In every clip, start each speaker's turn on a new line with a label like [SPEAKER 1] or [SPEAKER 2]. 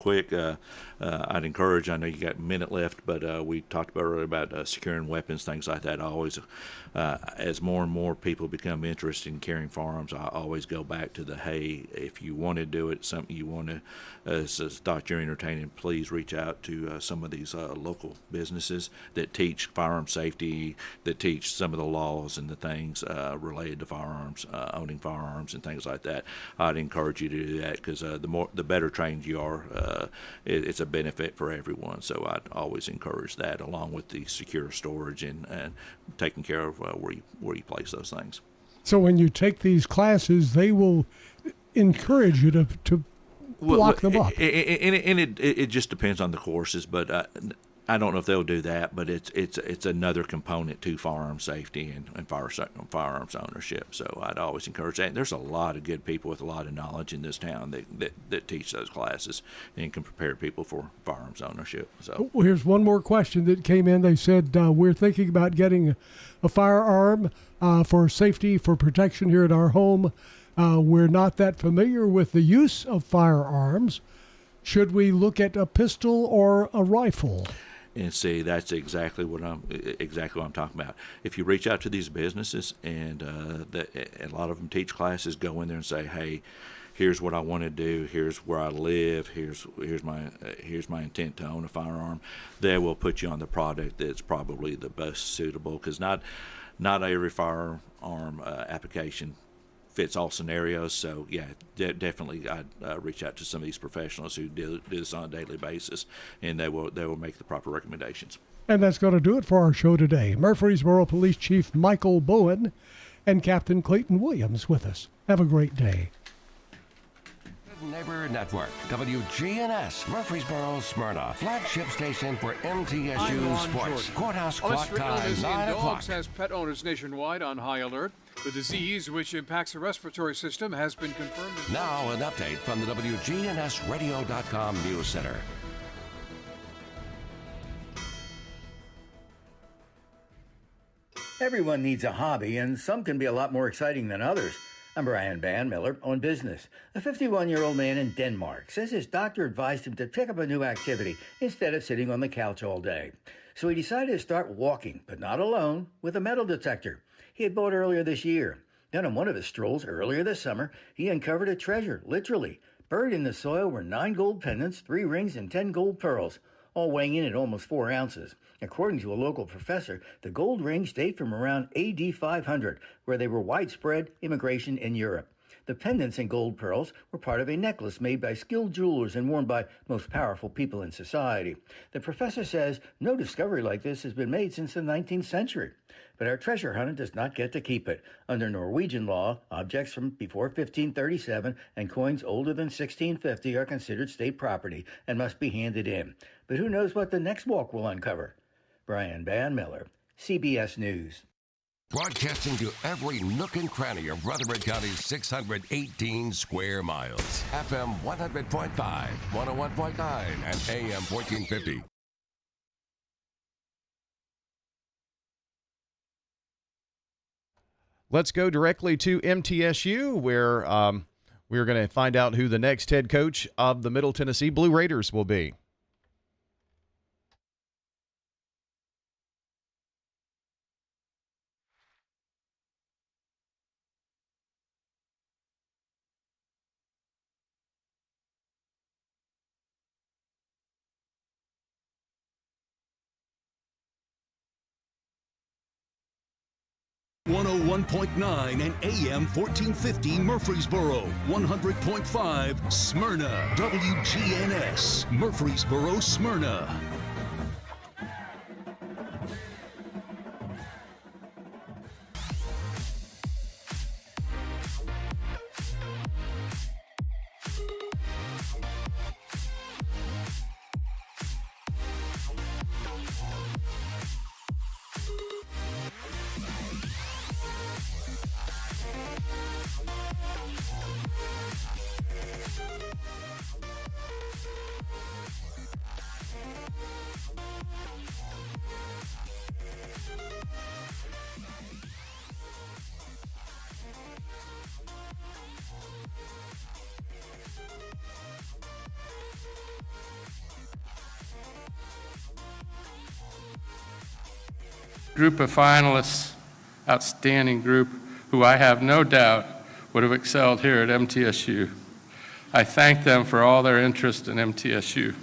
[SPEAKER 1] quick, I'd encourage, I know you got a minute left, but we talked about earlier about securing weapons, things like that. I always, as more and more people become interested in carrying firearms, I always go back to hey, if you want to do it, something you want to, as Dr. You're entertaining, please reach out to some of these local businesses that teach firearm safety, that teach some of the laws and the things related to firearms, owning firearms and things like that. I'd encourage you to do that, because the better trained you are, it's a benefit for everyone. So I'd always encourage that, along with the secure storage and taking care of where you place those things.
[SPEAKER 2] So when you take these classes, they will encourage you to lock them up.
[SPEAKER 1] It just depends on the courses, but I don't know if they'll do that, but it's another component to firearm safety and firearms ownership. So I'd always encourage that. And there's a lot of good people with a lot of knowledge in this town that teach those classes and can prepare people for firearms ownership. So
[SPEAKER 2] well, here's one more question that came in. They said, we're thinking about getting a firearm for safety, for protection here at our home. We're not that familiar with the use of firearms. Should we look at a pistol or a rifle?
[SPEAKER 1] And see, that's exactly what I'm talking about. If you reach out to these businesses, and a lot of them teach classes, go in there and say, hey, here's what I want to do, here's where I live, here's my intent to own a firearm. They will put you on the product that's probably the best suitable, because not every firearm application fits all scenarios. So yeah, definitely I'd reach out to some of these professionals who do this on a daily basis, and they will make the proper recommendations.
[SPEAKER 2] And that's going to do it for our show today. Murfreesboro Police Chief Michael Bowen and Captain Clayton Williams with us. Have a great day.
[SPEAKER 3] Neighbor Network, WGNS, Murfreesboro, Smyrna, flagship station for MTSU Sports. Courthouse clock time, 9 o'clock.
[SPEAKER 4] Dogs has pet owners nationwide on high alert. The disease, which impacts the respiratory system, has been confirmed.
[SPEAKER 3] Now an update from the WGNSradio.com News Center.
[SPEAKER 5] Everyone needs a hobby, and some can be a lot more exciting than others. I'm Brian Van Miller on business. A 51-year-old man in Denmark says his doctor advised him to pick up a new activity instead of sitting on the couch all day. So he decided to start walking, but not alone, with a metal detector he had bought earlier this year. Then on one of his strolls earlier this summer, he uncovered a treasure, literally. Buried in the soil were 9 gold pendants, 3 rings, and 10 gold pearls, all weighing in at almost 4 ounces. According to a local professor, the gold rings date from around AD 500, where they were widespread immigration in Europe. The pendants and gold pearls were part of a necklace made by skilled jewelers and worn by most powerful people in society. The professor says no discovery like this has been made since the 19th century. But our treasure hunter does not get to keep it. Under Norwegian law, objects from before 1537 and coins older than 1650 are considered state property and must be handed in. But who knows what the next walk will uncover? Brian Van Miller, CBS News.
[SPEAKER 3] Broadcasting to every nook and cranny of Rutherford County's 618 square miles. FM 100.5, 101.9, and AM 1450.
[SPEAKER 6] Let's go directly to MTSU, where we're going to find out who the next head coach of the Middle Tennessee Blue Raiders will be.
[SPEAKER 7] .9 and AM 1450 Murfreesboro, 100.5 Smyrna, WGNS, Murfreesboro, Smyrna.
[SPEAKER 8] group of finalists, outstanding group, who I have no doubt would have excelled here at MTSU. I thank them for all their interest in MTSU.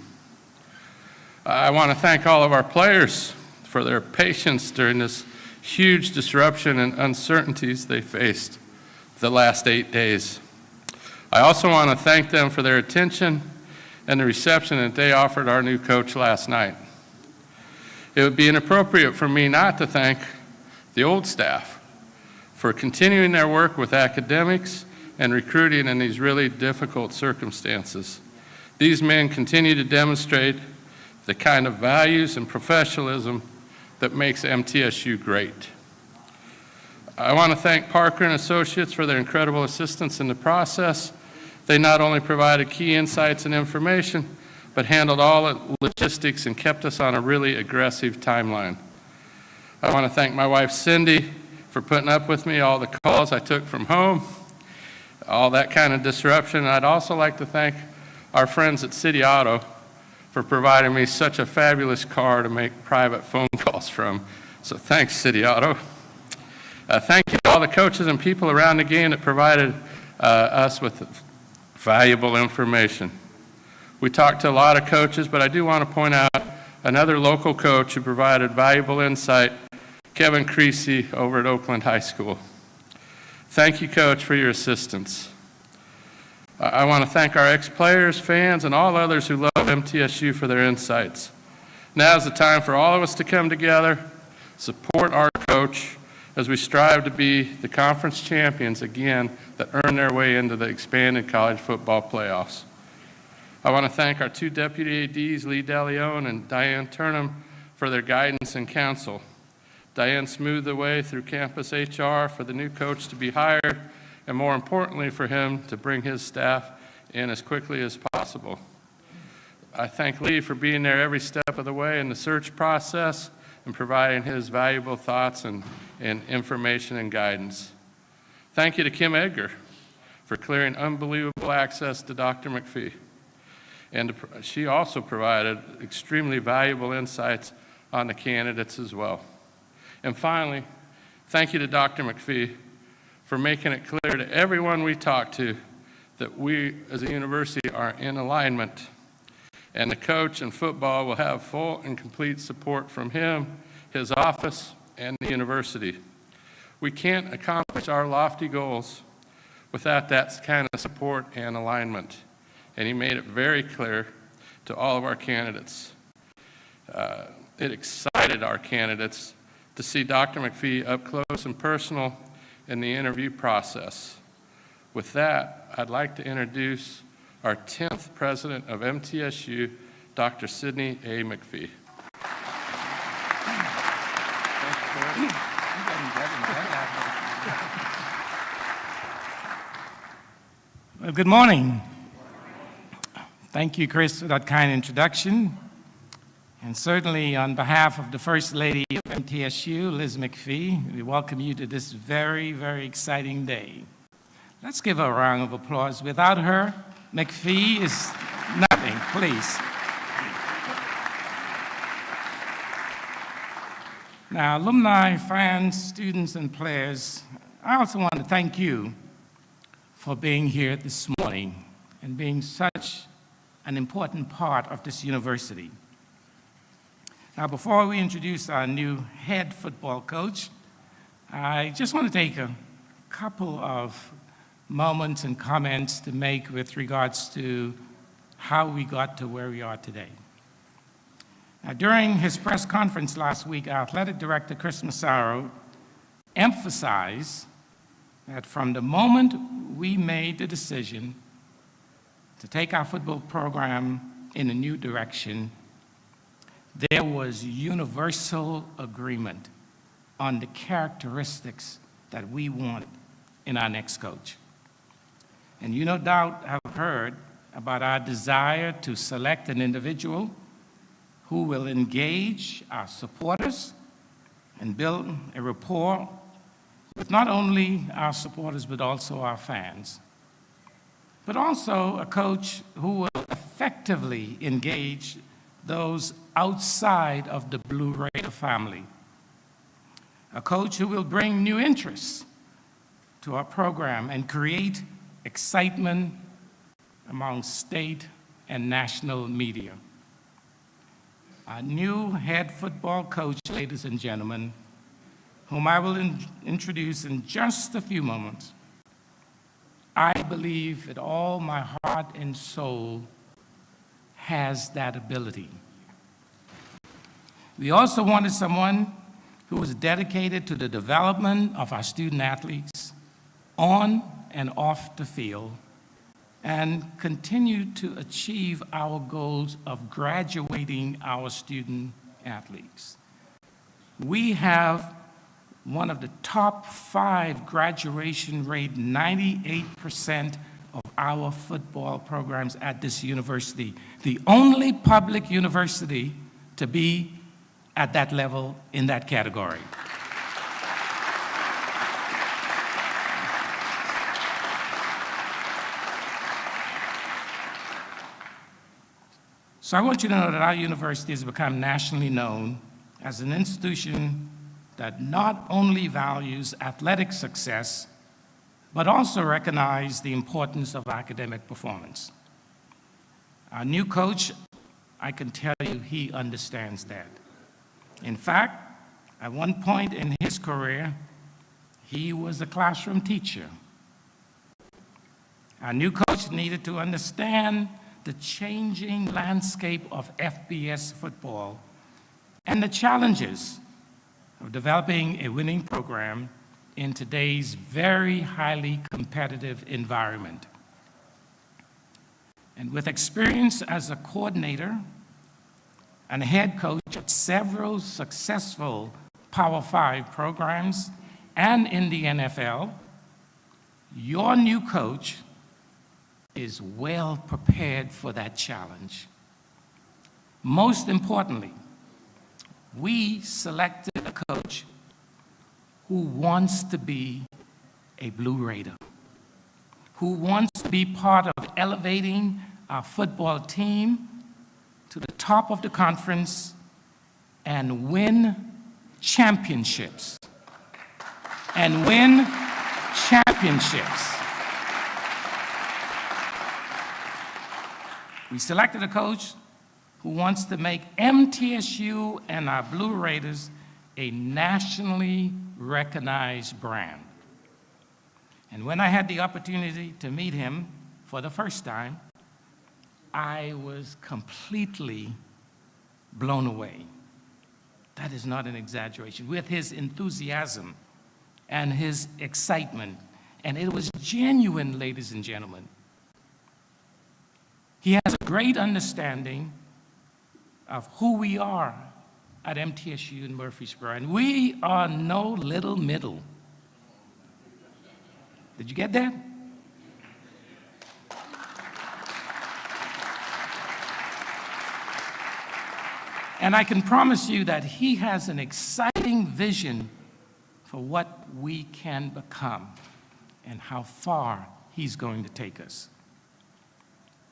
[SPEAKER 8] I want to thank all of our players for their patience during this huge disruption and uncertainties they faced the last 8 days. I also want to thank them for their attention and the reception that they offered our new coach last night. It would be inappropriate for me not to thank the old staff for continuing their work with academics and recruiting in these really difficult circumstances. These men continue to demonstrate the kind of values and professionalism that makes MTSU great. I want to thank Parker and Associates for their incredible assistance in the process. They not only provided key insights and information, but handled all the logistics and kept us on a really aggressive timeline. I want to thank my wife Cindy for putting up with me, all the calls I took from home, all that kind of disruption. And I'd also like to thank our friends at City Auto for providing me such a fabulous car to make private phone calls from. So thanks, City Auto. Thank you to all the coaches and people around the game that provided us with valuable information. We talked to a lot of coaches, but I do want to point out another local coach who provided valuable insight, Kevin Creasy over at Oakland High School. Thank you, Coach, for your assistance. I want to thank our ex-players, fans, and all others who love MTSU for their insights. Now is the time for all of us to come together, support our coach as we strive to be the conference champions again that earn their way into the expanded college football playoffs. I want to thank our two deputy ADs, Lee DeLeon and Diane Turnham, for their guidance and counsel. Diane smoothed the way through campus HR for the new coach to be hired, and more importantly for him to bring his staff in as quickly as possible. I thank Lee for being there every step of the way in the search process and providing his valuable thoughts and information and guidance. Thank you to Kim Edgar for clearing unbelievable access to Dr. McPhee. And she also provided extremely valuable insights on the candidates as well. And finally, thank you to Dr. McPhee for making it clear to everyone we talk to that we as a university are in alignment, and the coach and football will have full and complete support from him, his office, and the university. We can't accomplish our lofty goals without that kind of support and alignment, and he made it very clear to all of our candidates. It excited our candidates to see Dr. McPhee up close and personal in the interview process. With that, I'd like to introduce our 10th president of MTSU, Dr. Sidney A. McPhee.
[SPEAKER 9] Well, good morning. Thank you, Chris, for that kind introduction. And certainly on behalf of the First Lady of MTSU, Liz McPhee, we welcome you to this very, very exciting day. Let's give her a round of applause. Without her, McPhee is nothing, please. Now, alumni, fans, students, and players, I also want to thank you for being here this morning and being such an important part of this university. Now, before we introduce our new head football coach, I just want to take a couple of moments and comments to make with regards to how we got to where we are today. Now, during his press conference last week, our athletic director, Chris Massaro, emphasized that from the moment we made the decision to take our football program in a new direction, there was universal agreement on the characteristics that we wanted in our next coach. And you no doubt have heard about our desire to select an individual who will engage our supporters and build a rapport with not only our supporters but also our fans, but also a coach who will effectively engage those outside of the Blue Raider family. a coach who will bring new interests to our program and create excitement among state and national media. Our new head football coach, ladies and gentlemen, whom I will introduce in just a few moments, I believe with all my heart and soul has that ability. We also wanted someone who was dedicated to the development of our student athletes on and off the field and continue to achieve our goals of graduating our student athletes. We have one of the top 5 graduation rate, 98% of our football programs at this university, the only public university to be at that level in that category. So I want you to know that our university has become nationally known as an institution that not only values athletic success, but also recognizes the importance of academic performance. Our new coach, I can tell you, he understands that. In fact, at one point in his career, he was a classroom teacher. Our new coach needed to understand the changing landscape of FBS football and the challenges of developing a winning program in today's very highly competitive environment. And with experience as a coordinator and a head coach at several successful Power 5 programs and in the NFL, your new coach is well prepared for that challenge. Most importantly, we selected a coach who wants to be a Blue Raider, who wants to be part of elevating our football team to the top of the conference and win championships. And win championships. We selected a coach who wants to make MTSU and our Blue Raiders a nationally recognized brand. And when I had the opportunity to meet him for the first time, I was completely blown away. That is not an exaggeration. With his enthusiasm and his excitement, and it was genuine, ladies and gentlemen. He has a great understanding of who we are at MTSU in Murfreesboro, and we are no little middle. Did you get that? And I can promise you that he has an exciting vision for what we can become and how far he's going to take us.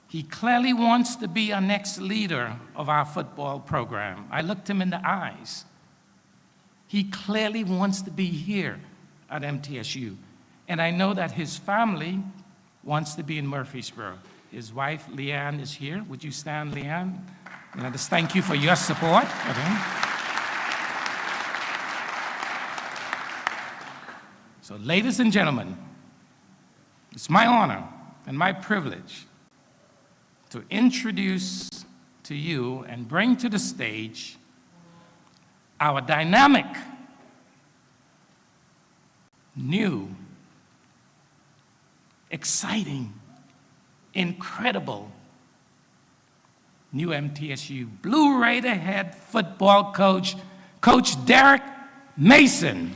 [SPEAKER 9] He clearly wants to be our next leader of our football program. I looked him in the eyes. He clearly wants to be here at MTSU. And I know that his family wants to be in Murfreesboro. His wife, Leanne, is here. Would you stand, Leanne? And I just thank you for your support. Okay. So, ladies and gentlemen, it's my honor and my privilege to introduce to you and bring to the stage our dynamic, new, exciting, incredible new MTSU Blue Raider head football coach, Coach Derek Mason.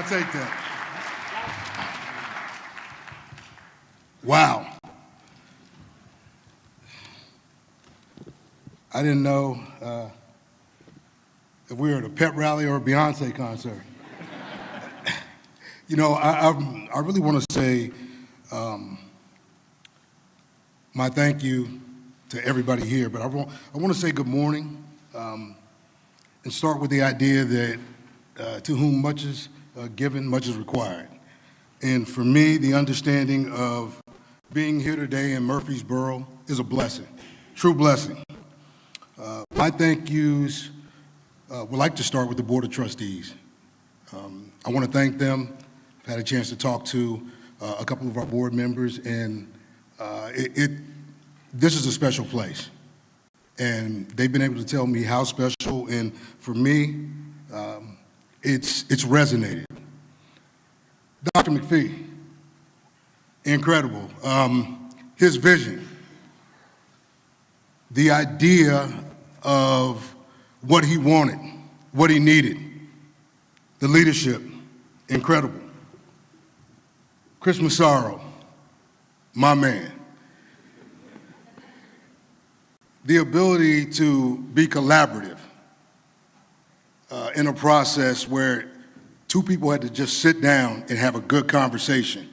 [SPEAKER 10] take that. Wow. I didn't know if we were at a pep rally or a Beyonce concert. You know, I really want to say my thank you to everybody here, but I want to say good morning and start with the idea that to whom much is given, much is required. And for me, the understanding of being here today in Murfreesboro is a blessing, true blessing. My thank yous would like to start with the Board of Trustees. I want to thank them. I've had a chance to talk to a couple of our board members, and this is a special place. And they've been able to tell me how special, and for me, it's resonated. Dr. McPhee, incredible. His vision, the idea of what he wanted, what he needed, the leadership, incredible. Chris Massaro, my man. The ability to be collaborative in a process where two people had to just sit down and have a good conversation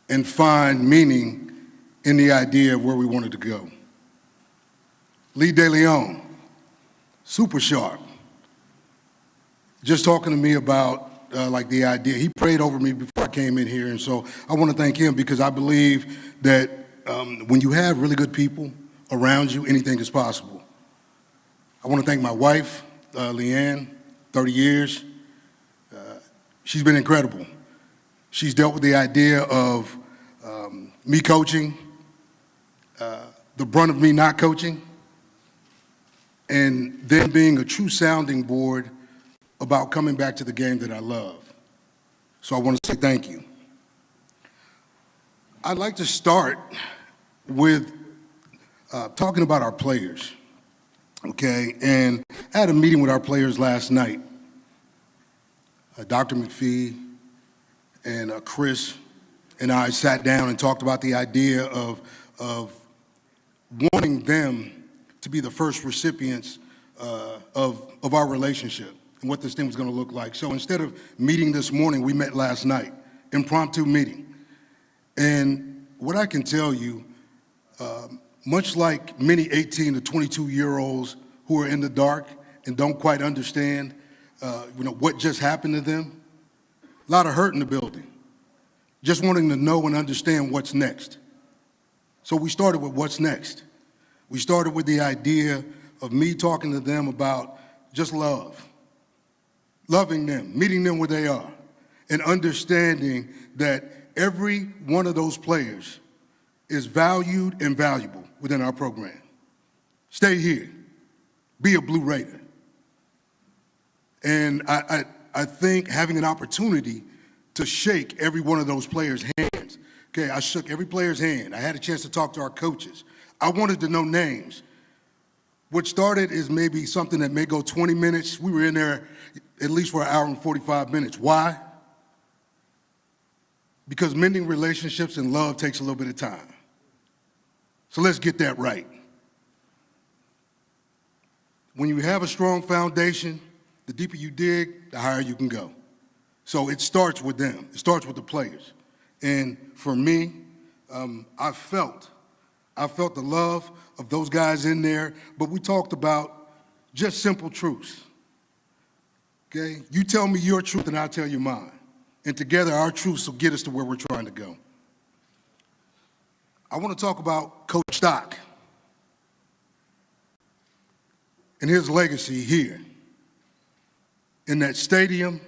[SPEAKER 10] and find meaning in the idea of where we wanted to go. Lee DeLeon, super sharp. Just talking to me about like the idea. He prayed over me before I came in here, and so I want to thank him because I believe that when you have really good people around you, anything is possible. I want to thank my wife, Leanne, 30 years. She's been incredible. She's dealt with the idea of me coaching, the brunt of me not coaching, and then being a true sounding board about coming back to the game that I love. So I want to say thank you. I'd like to start with talking about our players, okay? And I had a meeting with our players last night. Dr. McPhee and Chris and I sat down and talked about the idea of wanting them to be the first recipients of our relationship and what this thing was going to look like. So instead of meeting this morning, we met last night, impromptu meeting. And what I can tell you, much like many 18 to 22-year-olds who are in the dark and don't quite understand what just happened to them, a lot of hurt in the building, just wanting to know and understand what's next. So we started with what's next. We started with the idea of me talking to them about just love, loving them, meeting them where they are, and understanding that every one of those players is valued and valuable within our program. Stay here, be a Blue Raider. And I think having an opportunity to shake every one of those players' hands. Okay, I shook every player's hand. I had a chance to talk to our coaches. I wanted to know names. What started is maybe something that may go 20 minutes. We were in there at least for an hour and 45 minutes. Why? Because mending relationships and love takes a little bit of time. So let's get that right. When you have a strong foundation, the deeper you dig, the higher you can go. So it starts with them. It starts with the players. And for me, I felt the love of those guys in there, but we talked about just simple truths. Okay? You tell me your truth and I'll tell you mine. And together our truths will get us to where we're trying to go. I want to talk about Coach Stock and his legacy here in that stadium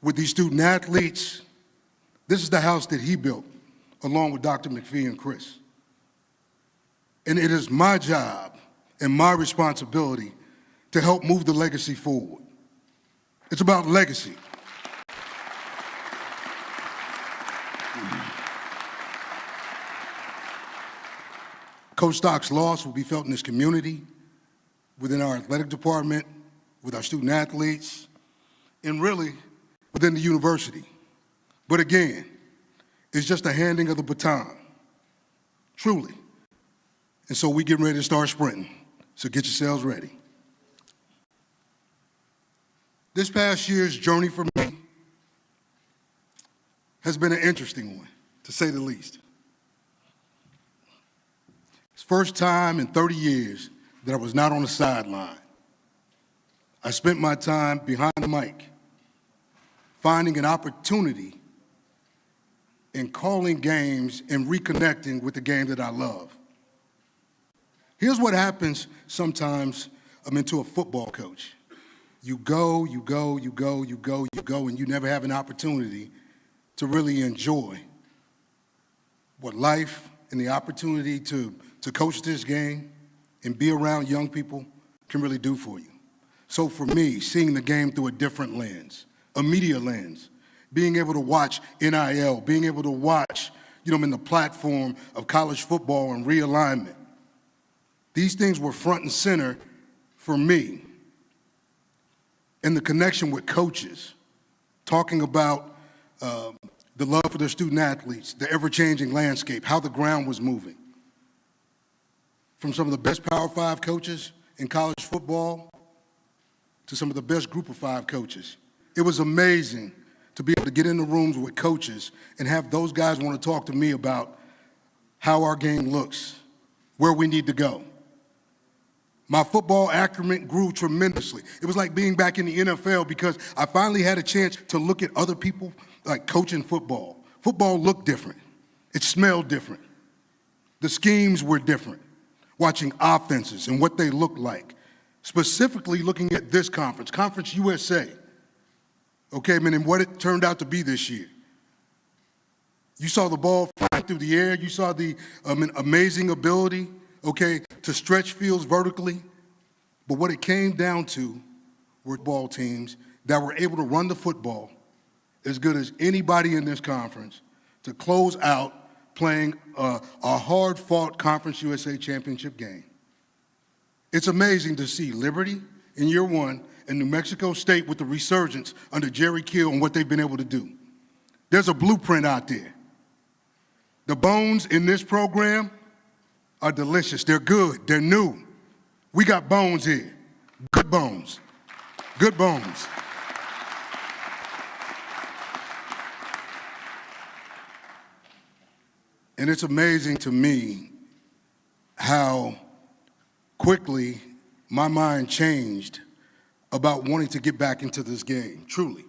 [SPEAKER 10] with these student athletes. This is the house that he built along with Dr. McPhee and Chris. And it is my job and my responsibility to help move the legacy forward. It's about legacy. Coach Stock's loss will be felt in this community, within our athletic department, with our student athletes, and really within the university. But again, it's just a handing of the baton, truly. And so we getting ready to start sprinting. So get yourselves ready. This past year's journey for me has been an interesting one, to say the least. It's the first time in 30 years that I was not on the sideline. I spent my time behind the mic, finding an opportunity in calling games and reconnecting with the game that I love. Here's what happens sometimes I'm into a football coach. You go, and you never have an opportunity to really enjoy what life and the opportunity to coach this game and be around young people can really do for you. So for me, seeing the game through a different lens, a media lens, being able to watch NIL, being able to watch, in the platform of college football and realignment, these things were front and center for me. And the connection with coaches, talking about the love for their student athletes, the ever-changing landscape, how the ground was moving. From some of the best Power 5 coaches in college football to some of the best Group of 5 coaches. It was amazing to be able to get in the rooms with coaches and have those guys want to talk to me about how our game looks, where we need to go. My football acumen grew tremendously. It was like being back in the NFL because I finally had a chance to look at other people like coaching football. Football looked different. It smelled different. The schemes were different. Watching offenses and what they looked like. Specifically looking at this conference, Conference USA. Okay, and what it turned out to be this year. You saw the ball flying through the air. You saw the amazing ability, to stretch fields vertically. But what it came down to were ball teams that were able to run the football as good as anybody in this conference to close out playing a hard-fought Conference USA championship game. It's amazing to see Liberty in year one and New Mexico State with the resurgence under Jerry Kill and what they've been able to do. There's a blueprint out there. The bones in this program are delicious. They're good. They're new. We got bones here. Good bones. Good bones. And it's amazing to me how quickly my mind changed about wanting to get back into this game, truly.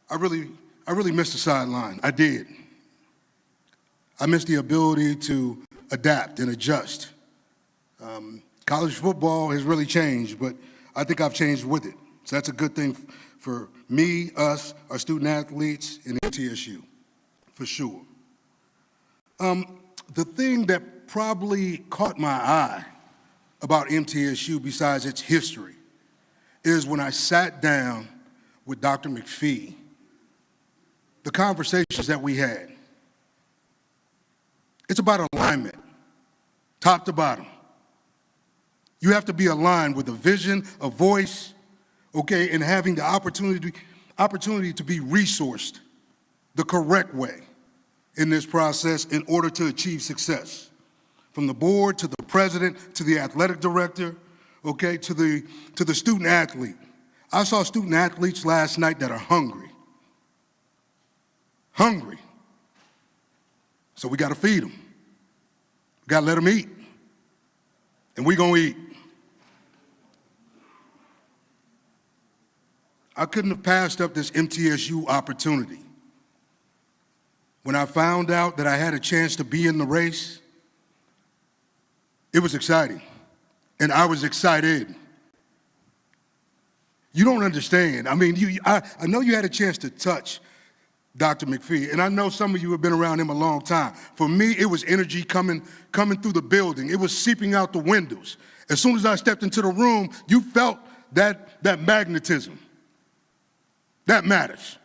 [SPEAKER 10] I really missed the sideline. I did. I missed the ability to adapt and adjust. College football has really changed, but I think I've changed with it. So that's a good thing for me, us, our student athletes, and MTSU, for sure. The thing that probably caught my eye about MTSU, besides its history, is when I sat down with Dr. McPhee, the conversations that we had. It's about alignment, top to bottom. You have to be aligned with a vision, a voice, and having the opportunity to be resourced the correct way in this process in order to achieve success. From the board to the president to the athletic director, to the student athlete. I saw student athletes last night that are hungry. Hungry. So we got to feed them. We got to let them eat. And we're going to eat. I couldn't have passed up this MTSU opportunity. When I found out that I had a chance to be in the race, it was exciting. And I was excited. You don't understand. I mean, I know you had a chance to touch Dr. McPhee, and I know some of you have been around him a long time. For me, it was energy coming through the building. It was seeping out the windows. As soon as I stepped into the room, you felt that magnetism. That matters.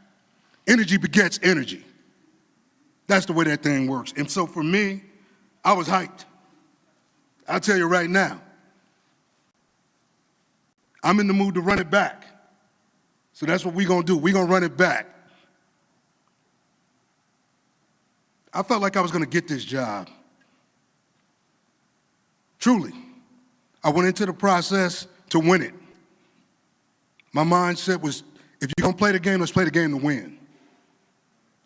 [SPEAKER 10] Energy begets energy. That's the way that thing works. And so for me, I was hyped. I'll tell you right now, I'm in the mood to run it back. So that's what we're going to do. We're going to run it back. I felt like I was going to get this job. Truly. I went into the process to win it. My mindset was, if you're going to play the game, let's play the game to win.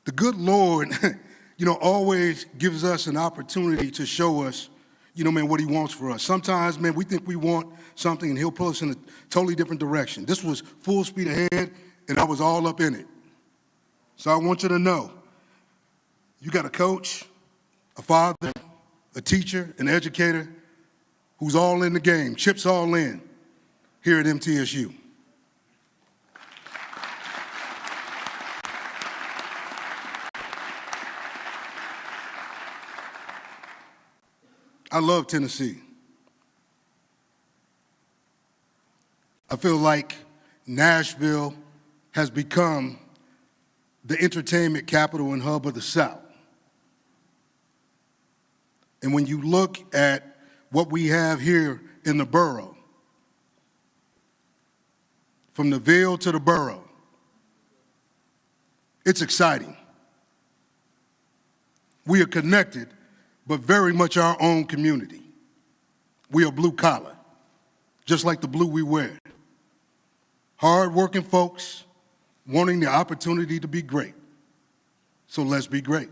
[SPEAKER 10] The good Lord, always gives us an opportunity to show us, what he wants for us. Sometimes, man, we think we want something and he'll pull us in a totally different direction. This was full speed ahead, and I was all up in it. So I want you to know, you got a coach, a father, a teacher, an educator who's all in the game, chips all in here at MTSU. I love Tennessee. I feel like Nashville has become the entertainment capital and hub of the South. And when you look at what we have here in the borough, from the Ville to the borough, it's exciting. We are connected, but very much our own community. We are blue collar, just like the blue we wear. Hard-working folks wanting the opportunity to be great. So let's be great.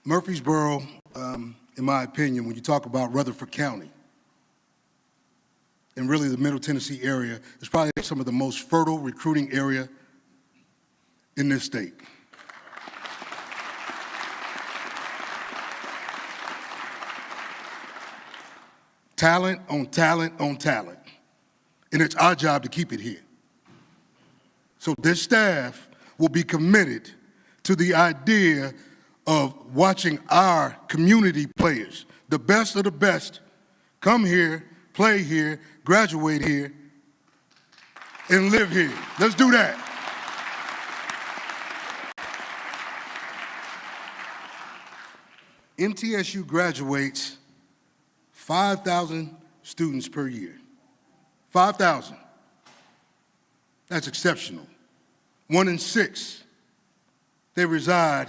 [SPEAKER 10] Murfreesboro, in my opinion, when you talk about Rutherford County, and really the Middle Tennessee area, is probably some of the most fertile recruiting area in this state. Talent on talent on talent. And it's our job to keep it here. So this staff will be committed to the idea of watching our community players, the best of the best, come here, play here, graduate here, and live here. Let's do that. MTSU graduates 5,000 students per year. 5,000. That's exceptional. 1 in 6, they reside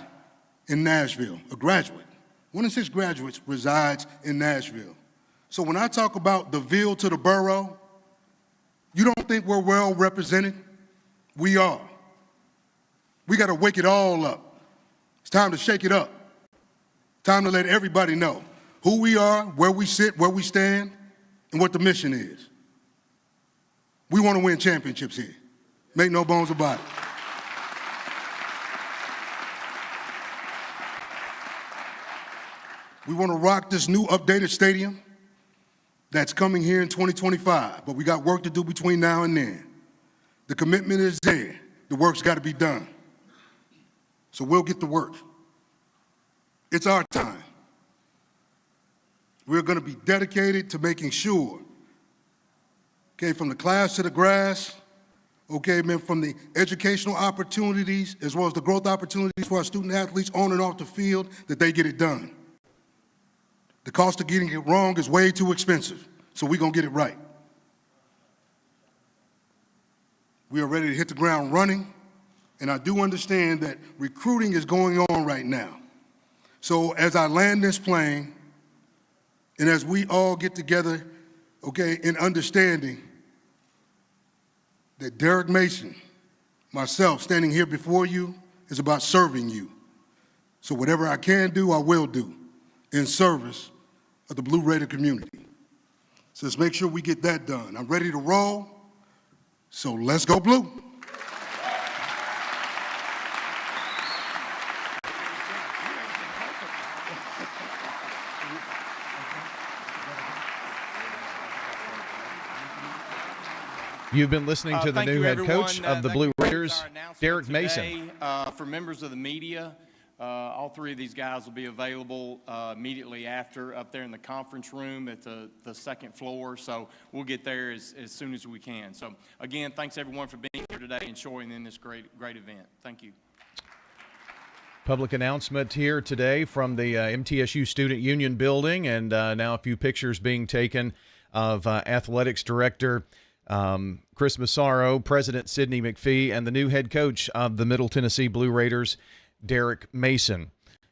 [SPEAKER 10] in Nashville, a graduate. 1 in 6 graduates resides in Nashville. So when I talk about the Ville to the borough, you don't think we're well represented? We are. We got to wake it all up. It's time to shake it up. Time to let everybody know who we are, where we sit, where we stand, and what the mission is. We want to win championships here. Make no bones about it. We want to rock this new updated stadium that's coming here in 2025, but we got work to do between now and then. The commitment is there. The work's got to be done. So we'll get to work. It's our time. We're going to be dedicated to making sure, okay, from the class to the grass, okay, man, from the educational opportunities as well as the growth opportunities for our student athletes on and off the field, that they get it done. The cost of getting it wrong is way too expensive, so we're going to get it right. We are ready to hit the ground running, and I do understand that recruiting is going on right now. So as I land this plane, and as we all get together, okay, in understanding that Derek Mason, myself, standing here before you, is about serving you. So whatever I can do, I will do in service of the Blue Raider community. So let's make sure we get that done. I'm ready to roll, so let's go Blue.
[SPEAKER 6] You've been listening to the new head coach of the Blue Raiders, Derek Mason.
[SPEAKER 11] For members of the media, all three of these guys will be available immediately after up there in the conference room at the second floor. So we'll get there as soon as we can. So again, thanks everyone for being here today and showing in this great event. Thank you.
[SPEAKER 6] Public announcement here today from the MTSU Student Union building, and now a few pictures being taken of Athletics Director Chris Massaro, President Sidney McPhee, and the new head coach of the Middle Tennessee Blue Raiders, Derek Mason.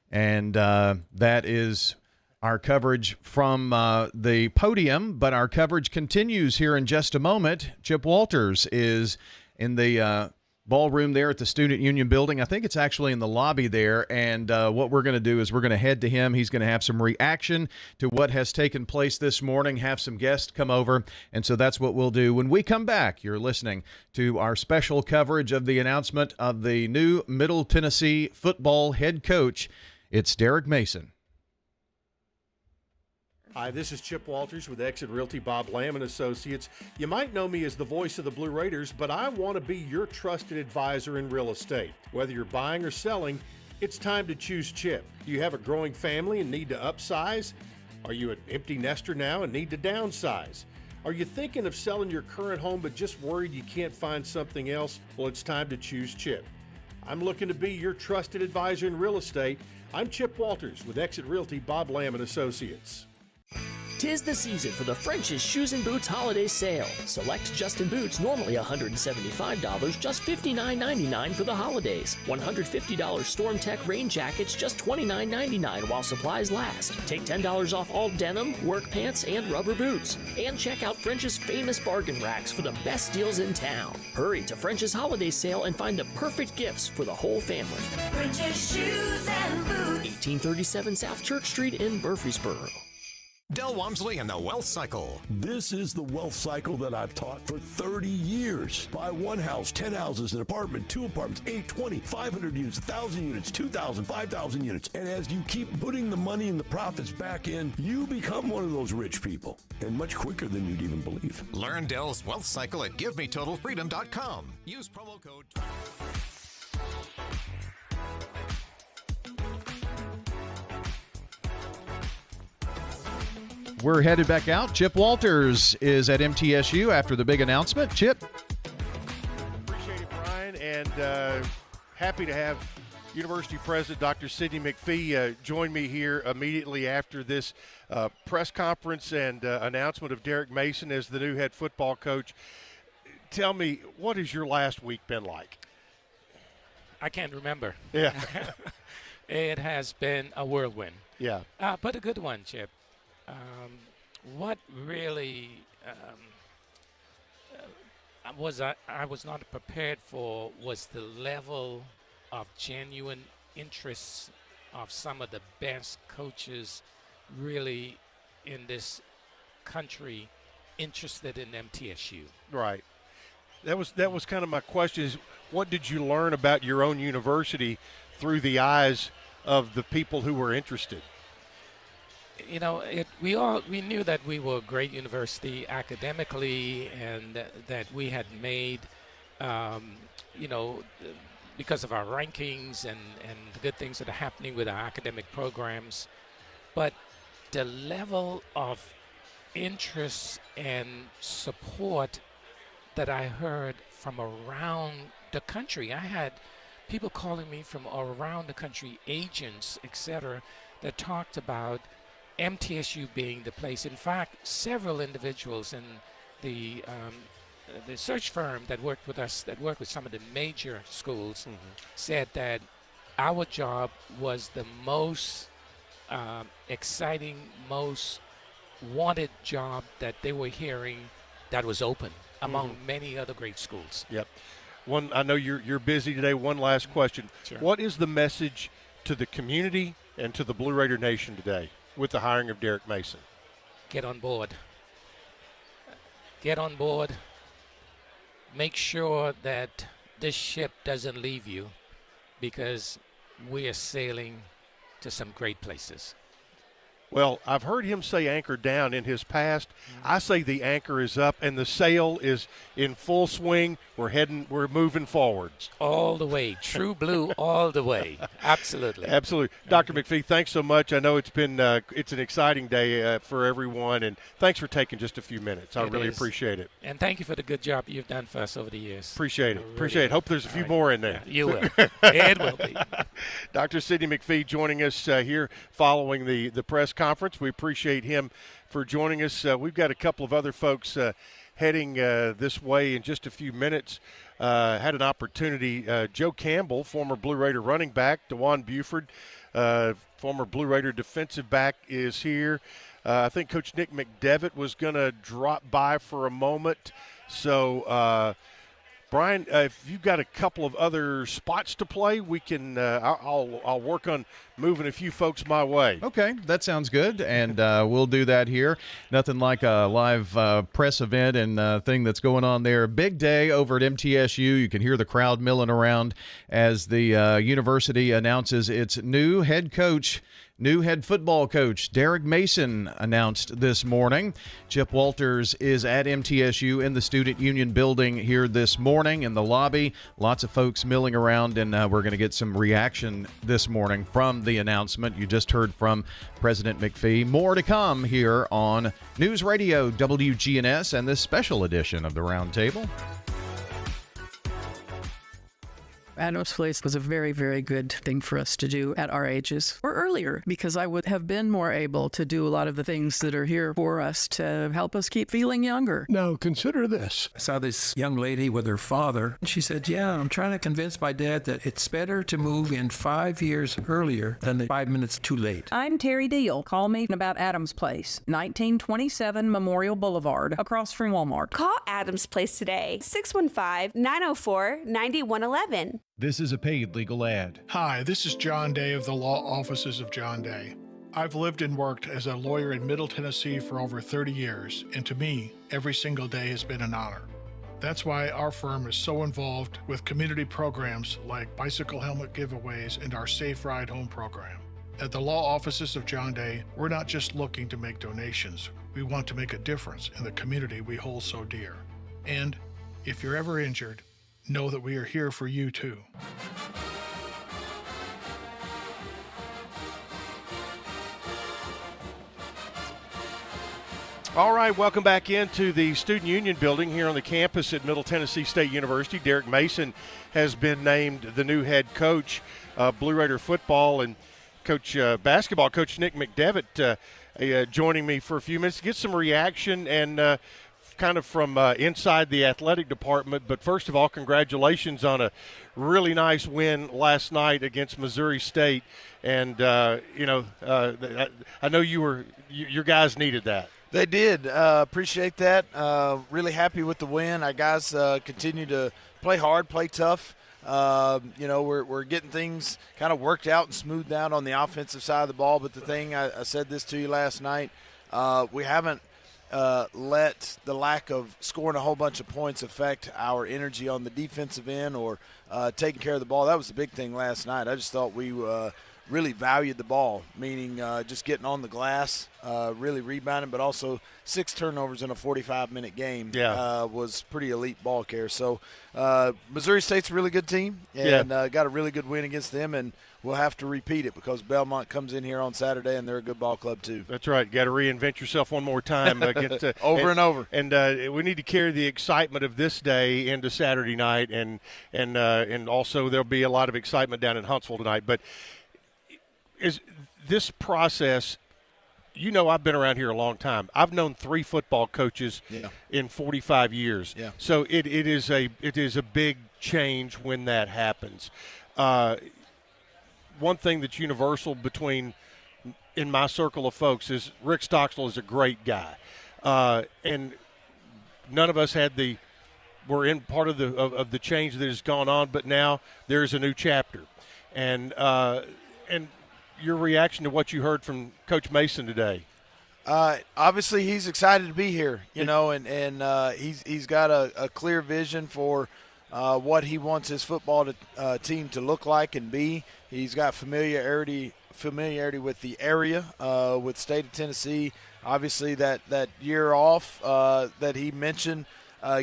[SPEAKER 6] And that is our coverage from the podium, but our coverage continues here in just a moment. Chip Walters is in the ballroom there at the Student Union building. I think it's actually in the lobby there, and what we're going to do is we're going to head to him. He's going to have some reaction to what has taken place this morning, have some guests come over, and so that's what we'll do. When we come back, you're listening to our special coverage of the announcement of the new Middle Tennessee football head coach. It's Derek Mason.
[SPEAKER 12] Hi, this is Chip Walters with Exit Realty Bob Lamb and Associates. You might know me as the voice of the Blue Raiders, but I want to be your trusted advisor in real estate. Whether you're buying or selling, it's time to choose Chip. Do you have a growing family and need to upsize? Are you an empty nester now and need to downsize? Are you thinking of selling your current home but just worried you can't find something else? Well, it's time to choose Chip. I'm looking to be your trusted advisor in real estate. I'm Chip Walters with Exit Realty Bob Lamb and Associates.
[SPEAKER 13] 'Tis the season for the French's Shoes and Boots holiday sale. Select Justin boots, normally $175, just $59.99 for the holidays. $150 Storm Tech rain jackets, just $29.99 while supplies last. Take $10 off all denim, work pants, and rubber boots. And check out French's famous bargain racks for the best deals in town. Hurry to French's holiday sale and find the perfect gifts for the whole family.
[SPEAKER 14] French's Shoes and Boots.
[SPEAKER 13] 1837 South Church Street in Murfreesboro.
[SPEAKER 15] Del Walmsley and the Wealth Cycle.
[SPEAKER 16] This is the wealth cycle that I've taught for 30 years. Buy one house, 10 houses, an apartment, 2 apartments, 8, 20, 500 units, 1,000 units, 2,000, 5,000 units. And as you keep putting the money and the profits back in, you become one of those rich people. And much quicker than you'd even believe.
[SPEAKER 15] Learn Del's Wealth Cycle at GiveMeTotalFreedom.com. Use promo code.
[SPEAKER 6] We're headed back out. Chip Walters is at MTSU after the big announcement. Chip.
[SPEAKER 12] Appreciate it, Brian, and happy to have University President Dr. Sidney McPhee join me here immediately after this press conference and announcement of Derek Mason as the new head football coach. Tell me, what has your last week been like?
[SPEAKER 9] I can't remember.
[SPEAKER 12] Yeah.
[SPEAKER 9] It has been a whirlwind.
[SPEAKER 12] Yeah.
[SPEAKER 9] But a good one, Chip. What really I was not prepared for was the level of genuine interest of some of the best coaches really in this country interested in MTSU.
[SPEAKER 12] Right. That was kind of my question is, what did you learn about your own university through the eyes of the people who were interested?
[SPEAKER 9] You know, we knew that we were a great university academically, and that we had made, because of our rankings and the good things that are happening with our academic programs. But the level of interest and support that I heard from around the country, I had people calling me from around the country, agents, etc., that talked about MTSU being the place. In fact, several individuals in the search firm that worked with us, that worked with some of the major schools, said that our job was the most exciting, most wanted job that they were hearing that was open among many other great schools.
[SPEAKER 12] Yep. I know you're busy today. One last question.
[SPEAKER 9] Sure.
[SPEAKER 12] What is the message to the community and to the Blue Raider Nation today with the hiring of Derek Mason?
[SPEAKER 9] Get on board. Get on board. Make sure that this ship doesn't leave you, because we are sailing to some great places.
[SPEAKER 12] Well, I've heard him say anchor down in his past. I say the anchor is up and the sail is in full swing. we're moving forwards.
[SPEAKER 17] All the way. True blue all the way. Absolutely.
[SPEAKER 12] Absolutely. Dr. McPhee, thanks so much. I know it's been it's an exciting day for everyone, and thanks for taking just a few minutes. I really appreciate it.
[SPEAKER 17] And thank you for the good job you've done for us over the years.
[SPEAKER 12] Appreciate it. Appreciate it. Hope there's a few more in there.
[SPEAKER 17] You will. It will be.
[SPEAKER 12] Dr. Sidney McPhee joining us here following the press conference. We appreciate him for joining us. We've got a couple of other folks heading this way in just a few minutes. Had an opportunity. Joe Campbell, former Blue Raider running back, DeJuan Buford, former Blue Raider defensive back, is here. I think Coach Nick McDevitt was going to drop by for a moment. So, Brian, if you've got a couple of other spots to play, we can. I'll work on moving a few folks my way.
[SPEAKER 6] Okay, that sounds good, and we'll do that here. Nothing like a live press event and thing that's going on there. Big day over at MTSU. You can hear the crowd milling around as the university announces its new head coach. New head football coach Derek Mason announced this morning. Chip Walters is at MTSU in the Student Union building here this morning in the lobby. Lots of folks milling around, and we're going to get some reaction this morning from the announcement. You just heard from President McPhee. More to come here on News Radio WGNS and this special edition of the Roundtable.
[SPEAKER 18] Adam's Place was a very, very good thing for us to do at our ages or earlier, because I would have been more able to do a lot of the things that are here for us to help us keep feeling younger.
[SPEAKER 2] Now, consider this.
[SPEAKER 19] I saw this young lady with her father. She said, yeah, I'm trying to convince my dad that it's better to move in 5 years earlier than the 5 minutes too late.
[SPEAKER 20] I'm Terry Deal. Call me about Adam's Place, 1927 Memorial Boulevard, across from Walmart.
[SPEAKER 21] Call Adam's Place today, 615-904-9111.
[SPEAKER 22] This is a paid legal ad.
[SPEAKER 23] Hi, this is John Day of the Law Offices of John Day. I've lived and worked as a lawyer in Middle Tennessee for over 30 years, and to me, every single day has been an honor. That's why our firm is so involved with community programs like bicycle helmet giveaways and our Safe Ride Home program. At the Law Offices of John Day, we're not just looking to make donations. We want to make a difference in the community we hold so dear. And if you're ever injured, know that we are here for you too.
[SPEAKER 12] All right, welcome back into the Student Union building here on the campus at Middle Tennessee State University. Derek Mason has been named the new head coach of Blue Raider football, and Coach basketball coach Nick McDevitt joining me for a few minutes to get some reaction and kind of from inside the athletic department. But first of all, congratulations on a really nice win last night against Missouri State. And, I know your guys needed that.
[SPEAKER 24] They did. Appreciate that. Really happy with the win. Our guys continue to play hard, play tough. We're getting things kind of worked out and smoothed out on the offensive side of the ball. But the thing, I said this to you last night, we haven't let the lack of scoring a whole bunch of points affect our energy on the defensive end or taking care of the ball. That was the big thing last night. I just thought we really valued the ball, meaning just getting on the glass, really rebounding, but also 6 turnovers in a 45-minute game was pretty elite ball care. So Missouri State's a really good team and got a really good win against them, and we'll have to repeat it because Belmont comes in here on Saturday, and they're a good ball club too.
[SPEAKER 12] That's right. Got to reinvent yourself one more time.
[SPEAKER 24] Over and over.
[SPEAKER 12] And we need to carry the excitement of this day into Saturday night, and also there'll be a lot of excitement down in Huntsville tonight. But is this process, I've been around here a long time. I've known 3 football coaches in 45 years.
[SPEAKER 24] Yeah.
[SPEAKER 12] So it is a big change when that happens. One thing that's universal in my circle of folks is Rick Stocksel is a great guy. And none of us were in part of the change that has gone on, but now there's a new chapter. And your reaction to what you heard from Coach Mason today?
[SPEAKER 24] Obviously, he's excited to be here, and he's got a clear vision for what he wants his football team to look like and be. He's got familiarity with the area, with the state of Tennessee. Obviously, that year off that he mentioned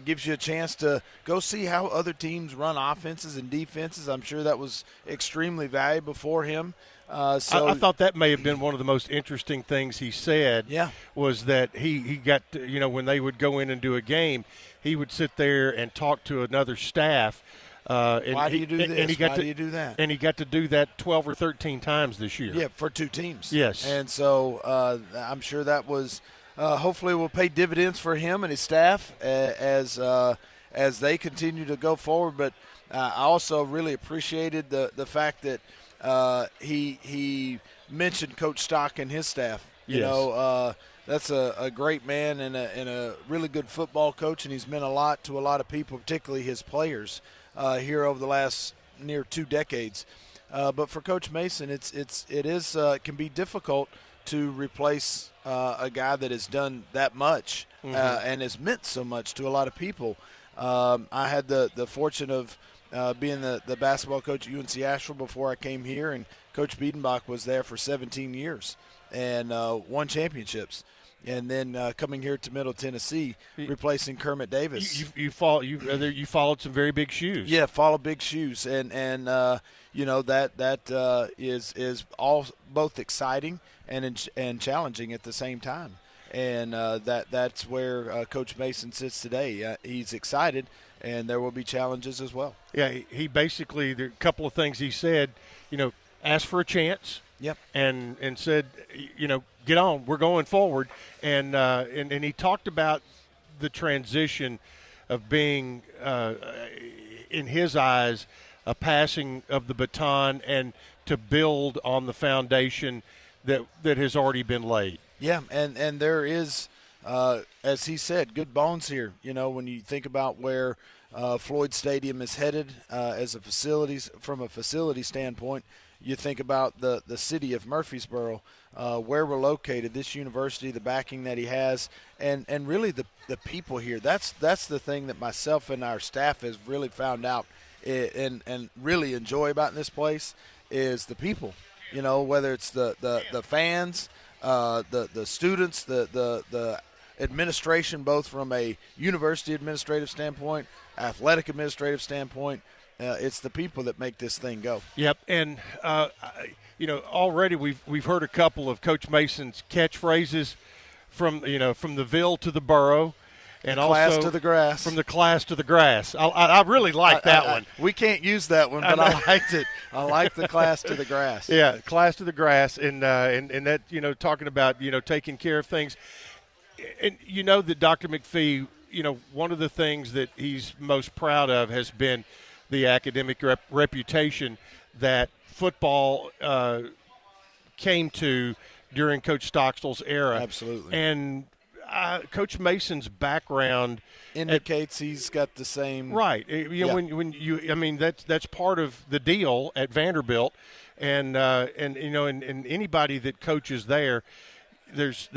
[SPEAKER 24] gives you a chance to go see how other teams run offenses and defenses. I'm sure that was extremely valuable for him.
[SPEAKER 12] I thought that may have been one of the most interesting things he said.
[SPEAKER 24] Yeah.
[SPEAKER 12] Was that he got to, when they would go in and do a game, he would sit there and talk to another staff.
[SPEAKER 24] Why do you do this? Why do you do that?
[SPEAKER 12] And he got to do that 12 or 13 times this year.
[SPEAKER 24] Yeah, for 2 teams.
[SPEAKER 12] Yes.
[SPEAKER 24] And so I'm sure that was hopefully will pay dividends for him and his staff as they continue to go forward. But I also really appreciated the fact that he mentioned Coach Stock and his staff.
[SPEAKER 12] Yes.
[SPEAKER 24] That's a great man and a really good football coach, and he's meant a lot to a lot of people, particularly his players here over the last near 2 decades. But for Coach Mason, it can be difficult to replace a guy that has done that much and has meant so much to a lot of people. I had the fortune of being the basketball coach at UNC Asheville before I came here, and Coach Biedenbach was there for 17 years and won championships. And then coming here to Middle Tennessee, replacing Kermit Davis.
[SPEAKER 12] You followed some very big shoes.
[SPEAKER 24] Yeah, follow big shoes, and that is all both exciting and challenging at the same time. And that's where Coach Mason sits today. He's excited, and there will be challenges as well.
[SPEAKER 12] Yeah, he basically, there are a couple of things he said, asked for a chance.
[SPEAKER 24] Yep.
[SPEAKER 12] And said, get on, we're going forward. And he talked about the transition of being, in his eyes, a passing of the baton and to build on the foundation that has already been laid.
[SPEAKER 24] Yeah, and there is, as he said, good bones here. When you think about where Floyd Stadium is headed from a facility standpoint, you think about the city of Murfreesboro, where we're located, this university, the backing that he has, and really the people here. That's the thing that myself and our staff has really found out and really enjoy about this place is the people. Whether it's the fans, the students, the administration, both from a university administrative standpoint, athletic administrative standpoint. It's the people that make this thing go.
[SPEAKER 12] Yep, and already we've heard a couple of Coach Mason's catchphrases from the Ville to the Borough, and
[SPEAKER 24] also
[SPEAKER 12] class to the grass. From the class to the grass. I really like that one.
[SPEAKER 24] We can't use that one, but I liked it. I like the class to the grass.
[SPEAKER 12] Yeah, class to the grass, and that talking about taking care of things, and that Dr. McPhee, one of the things that he's most proud of has been the academic reputation that football came to during Coach Stockstill's era.
[SPEAKER 24] Absolutely.
[SPEAKER 12] And Coach Mason's background
[SPEAKER 24] indicates he's got the same.
[SPEAKER 12] Right. That's part of the deal at Vanderbilt, and anybody that coaches there, there's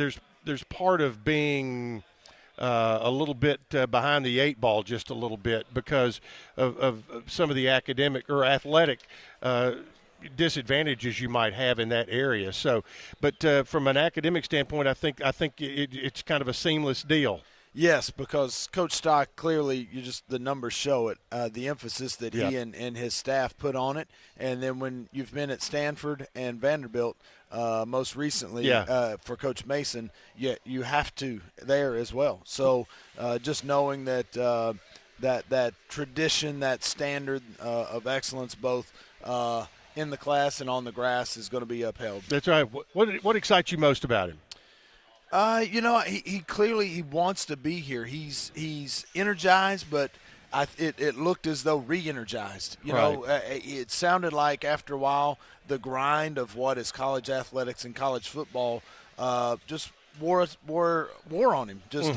[SPEAKER 12] part of being a little bit behind the 8 ball, just a little bit, because of some of the academic or athletic disadvantages you might have in that area. So, but from an academic standpoint, I think it's kind of a seamless deal.
[SPEAKER 24] Yes, because Coach Stock, clearly, the numbers show it, the emphasis that he and his staff put on it. And then when you've been at Stanford and Vanderbilt most recently for Coach Mason, you have to there as well. So just knowing that that tradition, that standard of excellence, both in the class and on the grass, is going to be upheld.
[SPEAKER 12] That's right. What excites you most about him?
[SPEAKER 24] He clearly wants to be here. He's energized, but it looked as though re-energized. It sounded like after a while the grind of what is college athletics and college football just wore on him. Just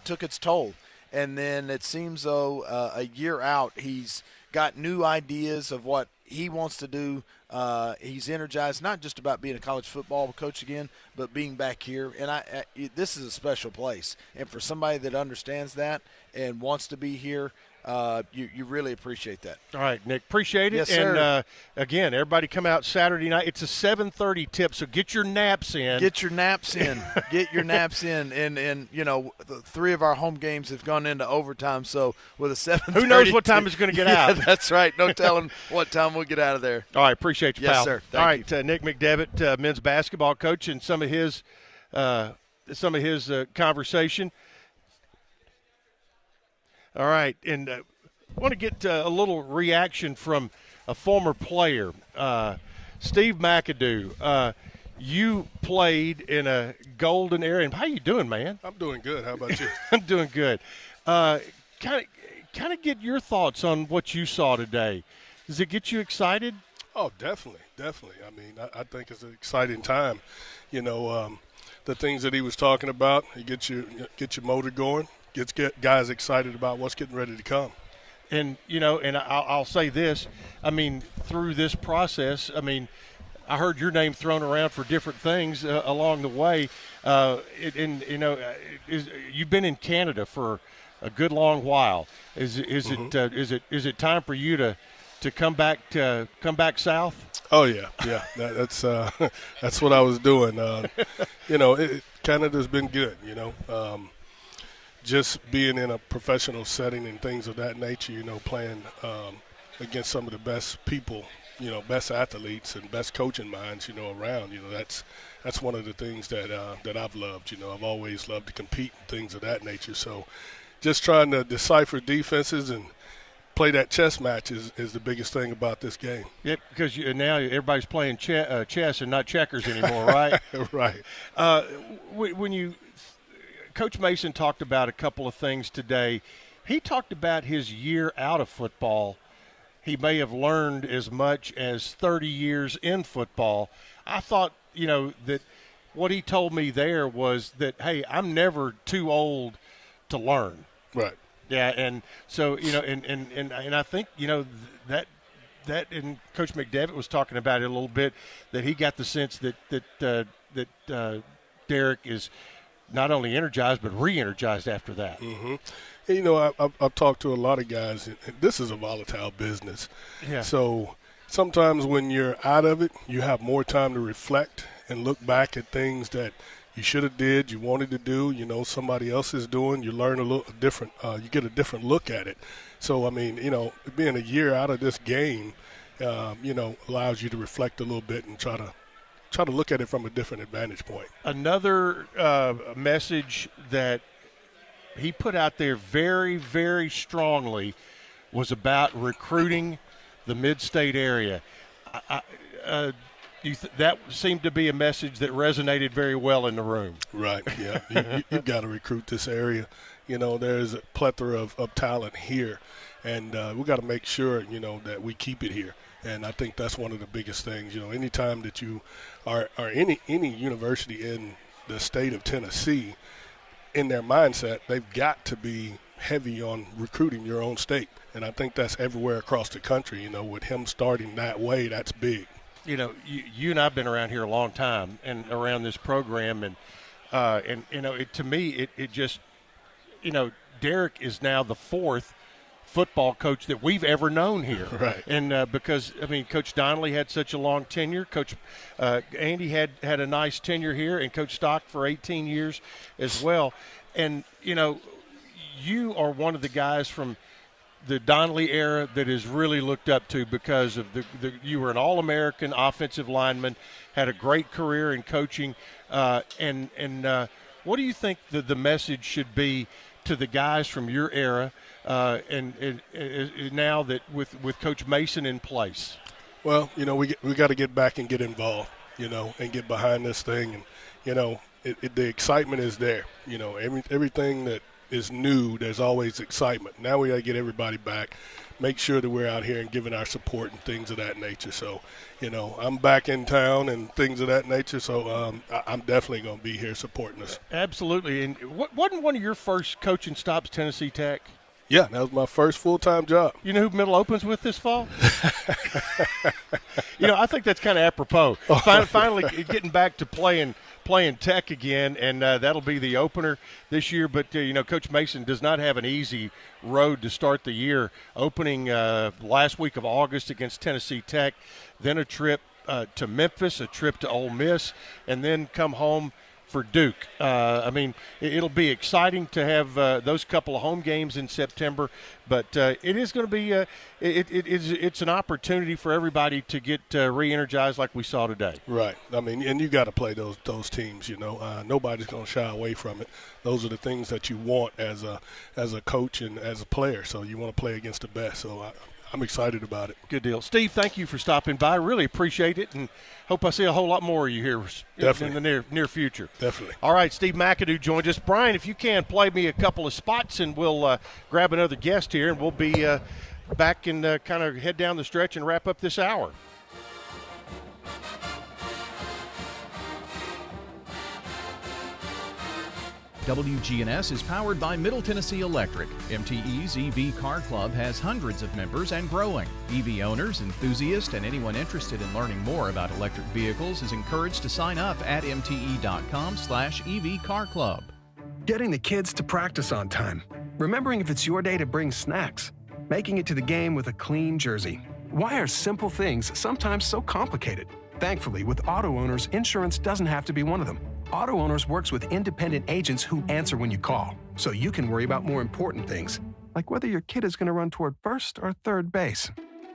[SPEAKER 24] took its toll. And then it seems though a year out he's got new ideas of what he wants to do. He's energized, not just about being a college football coach again, but being back here. And this is a special place. And for somebody that understands that and wants to be here, you really appreciate that.
[SPEAKER 12] All right, Nick, appreciate it.
[SPEAKER 24] Yes, sir.
[SPEAKER 12] And, again, everybody come out Saturday night. It's a 7:30 tip, so get your naps in.
[SPEAKER 24] Get your naps in. Get your naps in. And the 3 of our home games have gone into overtime, so with a 7:30
[SPEAKER 12] Who knows what time it's going to get out?
[SPEAKER 24] That's right. No telling what time we'll get out of there.
[SPEAKER 12] All right, appreciate you,
[SPEAKER 24] yes,
[SPEAKER 12] pal.
[SPEAKER 24] Sir.
[SPEAKER 12] All right, Nick McDevitt, men's basketball coach, and some of his conversation. All right, and I want to get a little reaction from a former player, Steve McAdoo. You played in a golden era. And how you doing, man?
[SPEAKER 1] I'm doing good. How about you?
[SPEAKER 12] I'm doing good. Kind of get your thoughts on what you saw today. Does it get you excited?
[SPEAKER 1] Oh, definitely. I mean, I think it's an exciting time. The things that he was talking about, he gets your motor going, gets guys excited about what's getting ready to come.
[SPEAKER 12] And, and I'll say this, I mean, through this process, I mean, I heard your name thrown around for different things along the way. You've been in Canada for a good long while. Is it time for you to come back south?
[SPEAKER 1] Oh yeah. That's that's what I was doing. Canada's been good. Just being in a professional setting and things of that nature. Playing against some of the best people, best athletes and best coaching minds, around. That's one of the things that I've loved. I've always loved to compete and things of that nature. So, just trying to decipher defenses and play that chess match is the biggest thing about this game.
[SPEAKER 12] Yeah, because now everybody's playing chess and not checkers anymore, right?
[SPEAKER 1] Right.
[SPEAKER 12] When Coach Mason talked about a couple of things today. He talked about his year out of football. He may have learned as much as 30 years in football. I thought, that what he told me there was that, hey, I'm never too old to learn.
[SPEAKER 1] Right.
[SPEAKER 12] Yeah, and so and I think that and Coach McDevitt was talking about it a little bit, that he got the sense that Derek is not only energized but re-energized after that.
[SPEAKER 1] Mm-hmm. I've talked to a lot of guys, and this is a volatile business.
[SPEAKER 12] Yeah.
[SPEAKER 1] So sometimes when you're out of it, you have more time to reflect and look back at things that you should have did, you wanted to do, somebody else is doing, you learn a little different, you get a different look at it. So, I mean, being a year out of this game, allows you to reflect a little bit and try to look at it from a different advantage point.
[SPEAKER 12] Another message that he put out there very, very strongly was recruiting the mid-state area. That seemed to be a message that resonated very well in the room.
[SPEAKER 1] Right, yeah. You've got to recruit this area. There's a plethora of talent here, and we got to make sure, that we keep it here. And I think that's one of the biggest things. Anytime that you are any university in the state of Tennessee, in their mindset, they've got to be heavy on recruiting your own state. And I think that's everywhere across the country. With him starting that way, that's big.
[SPEAKER 12] You and I've been around here a long time and around this program, and to me, it just, Derek is now the 4th football coach that we've ever known here.
[SPEAKER 1] Right.
[SPEAKER 12] And because, Coach Donnelly had such a long tenure. Coach Andy had a nice tenure here, and Coach Stock for 18 years as well. And, you are one of the guys from the Donnelly era that is really looked up to because of you were an All-American offensive lineman, had a great career in coaching, and what do you think the message should be to the guys from your era, and now that with Coach Mason in place?
[SPEAKER 1] Well, we got to get back and get involved, and get behind this thing, and the excitement is there. Everything that is new, there's always excitement. Now we got to get everybody back, make sure that we're out here and giving our support and things of that nature. So, I'm back in town and things of that nature, so I'm definitely going to be here supporting us.
[SPEAKER 12] Absolutely. And wasn't one of your first coaching stops Tennessee Tech?
[SPEAKER 1] Yeah, that was my first full-time job.
[SPEAKER 12] You know who Middle opens with this fall? I think that's kind of apropos. Finally getting back to playing Tech again, and that'll be the opener this year. But, Coach Mason does not have an easy road to start the year. Opening last week of August against Tennessee Tech, then a trip to Memphis, a trip to Ole Miss, and then come home for Duke. It'll be exciting to have those couple of home games in September, but it is going to be it's an opportunity for everybody to get re-energized like we saw today.
[SPEAKER 1] Right. And you got to play those teams. Nobody's going to shy away from it. Those are the things that you want as a coach and as a player. So you want to play against the best. So I'm excited about it.
[SPEAKER 12] Good deal. Steve, thank you for stopping by. Really appreciate it, and hope I see a whole lot more of you here in the near future.
[SPEAKER 1] Definitely.
[SPEAKER 12] All right, Steve McAdoo joined us. Brian, if you can, play me a couple of spots, and we'll grab another guest here, and we'll be back and kind of head down the stretch and wrap up this hour.
[SPEAKER 22] WGNS is powered by Middle Tennessee Electric. MTE's EV Car Club has hundreds of members and growing. EV owners, enthusiasts, and anyone interested in learning more about electric vehicles is encouraged to sign up at mte.com/EV Car Club.
[SPEAKER 3] Getting the kids to practice on time. Remembering if it's your day to bring snacks. Making it to the game with a clean jersey. Why are simple things sometimes so complicated? Thankfully, with auto owners, insurance doesn't have to be one of them. Auto Owners works with independent agents who answer when you call, so you can worry about more important things, like whether your kid is going to run toward first or third base.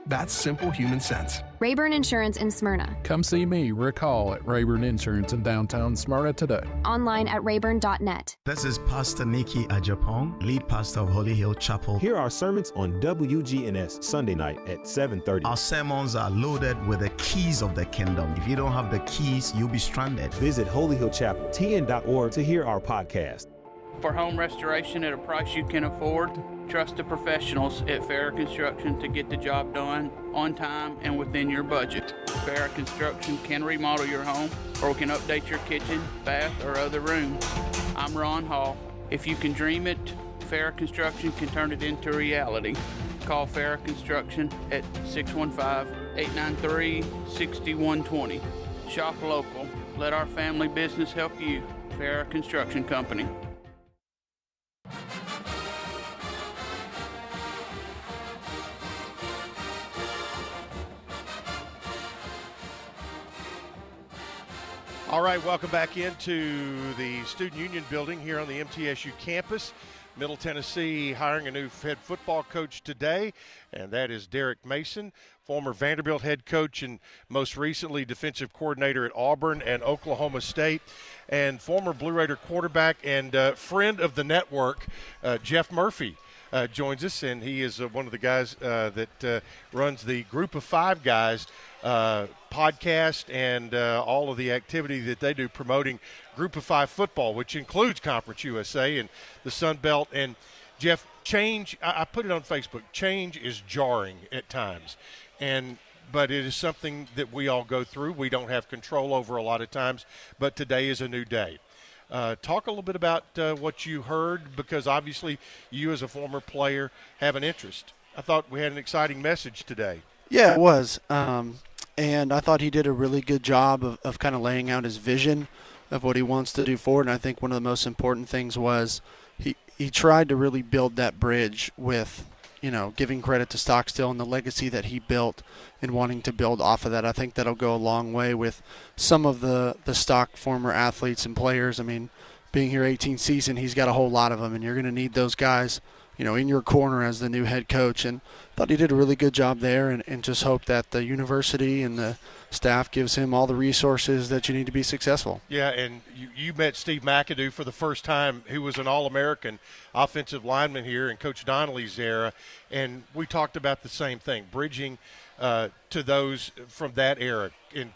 [SPEAKER 3] That's simple human sense.
[SPEAKER 4] Rayburn Insurance in Smyrna.
[SPEAKER 5] Come see me, Rick Hall, at Rayburn Insurance in downtown Smyrna today.
[SPEAKER 4] Online at rayburn.net.
[SPEAKER 7] This is Pastor Nikki Ajapong, lead pastor of Holy Hill Chapel.
[SPEAKER 25] Here are sermons on WGNS Sunday night at 7:30.
[SPEAKER 7] Our sermons are loaded with the keys of the kingdom. If you don't have the keys, you'll be stranded.
[SPEAKER 25] Visit holyhillchapeltn.org to hear our podcast.
[SPEAKER 26] For home restoration at a price you can afford, trust the professionals at Farrah Construction to get the job done on time and within your budget. Farrah Construction can remodel your home or can update your kitchen, bath, or other room. I'm Ron Hall. If you can dream it, Farrah Construction can turn it into reality. Call Farrah Construction at 615-893-6120. Shop local. Let our family business help you. Farrah Construction Company.
[SPEAKER 12] All right, welcome back into the Student Union building here on the MTSU campus. Middle Tennessee hiring a new head football coach today, and that is Derek Mason, former Vanderbilt head coach and most recently defensive coordinator at Auburn and Oklahoma State, and former Blue Raider quarterback and friend of the network, Jeff Murphy. Joins us, and he is one of the guys that runs the Group of Five Guys podcast and all of the activity that they do promoting Group of Five football, which includes Conference USA and the Sun Belt. And, Jeff, change, I put it on Facebook, change is jarring at times, but it is something that we all go through. We don't have control over a lot of times, but today is a new day. Talk a little bit about what you heard, because obviously you as a former player have an interest. I thought we had an exciting message today.
[SPEAKER 27] Yeah, it was. And I thought he did a really good job of kind of laying out his vision of what he wants to do forward. And I think one of the most important things was he tried to really build that bridge with, giving credit to Stockstill and the legacy that he built and wanting to build off of that. I think that'll go a long way with some of the Stock former athletes and players. I mean, being here 18 season, he's got a whole lot of them, and you're going to need those guys, in your corner as the new head coach. And I thought he did a really good job there, and just hope that the university and the staff gives him all the resources that you need to be successful.
[SPEAKER 12] Yeah, and you met Steve McAdoo for the first time, who was an All-American offensive lineman here in Coach Donnelly's era, and we talked about the same thing, bridging to those from that era,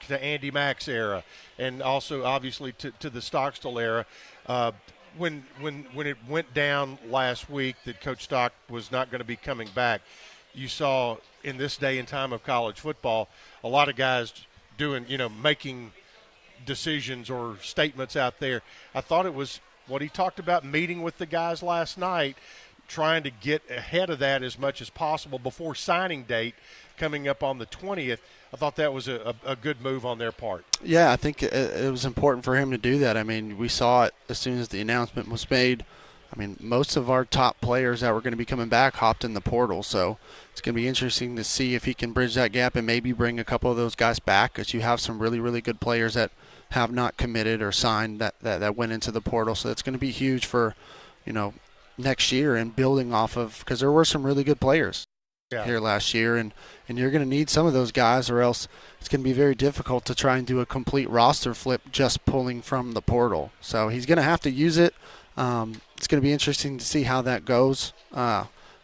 [SPEAKER 12] to Andy Mack's era, and also obviously to the Stockstill era. When it went down last week that Coach Stock was not going to be coming back, you saw in this day and time of college football a lot of guys doing, making decisions or statements out there. I thought it was what he talked about, meeting with the guys last night. trying to get ahead of that as much as possible before signing date coming up on the 20th. I thought that was a good move on their part.
[SPEAKER 27] Yeah, I think it was important for him to do that. I mean, we saw it as soon as the announcement was made. I mean, most of our top players that were going to be coming back hopped in the portal, so it's going to be interesting to see if he can bridge that gap and maybe bring a couple of those guys back, because you have some really, really good players that have not committed or signed that went into the portal. So it's going to be huge for, next year and building off of, because there were some really good players here last year, and you're going to need some of those guys, or else it's going to be very difficult to try and do a complete roster flip just pulling from the portal. So he's going to have to use it. It's going to be interesting to see how that goes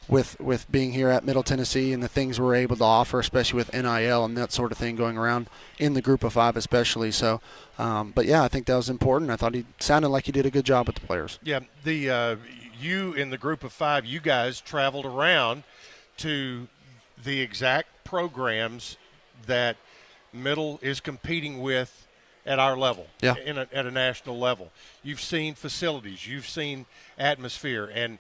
[SPEAKER 27] with being here at Middle Tennessee and the things we're able to offer, especially with NIL and that sort of thing going around in the group of 5 especially. So, but yeah, I think that was important. I thought he sounded like he did a good job with the players.
[SPEAKER 12] Yeah, you in the group of 5, you guys traveled around to the exact programs that Middle is competing with at our level, at a national level. You've seen facilities, you've seen atmosphere, and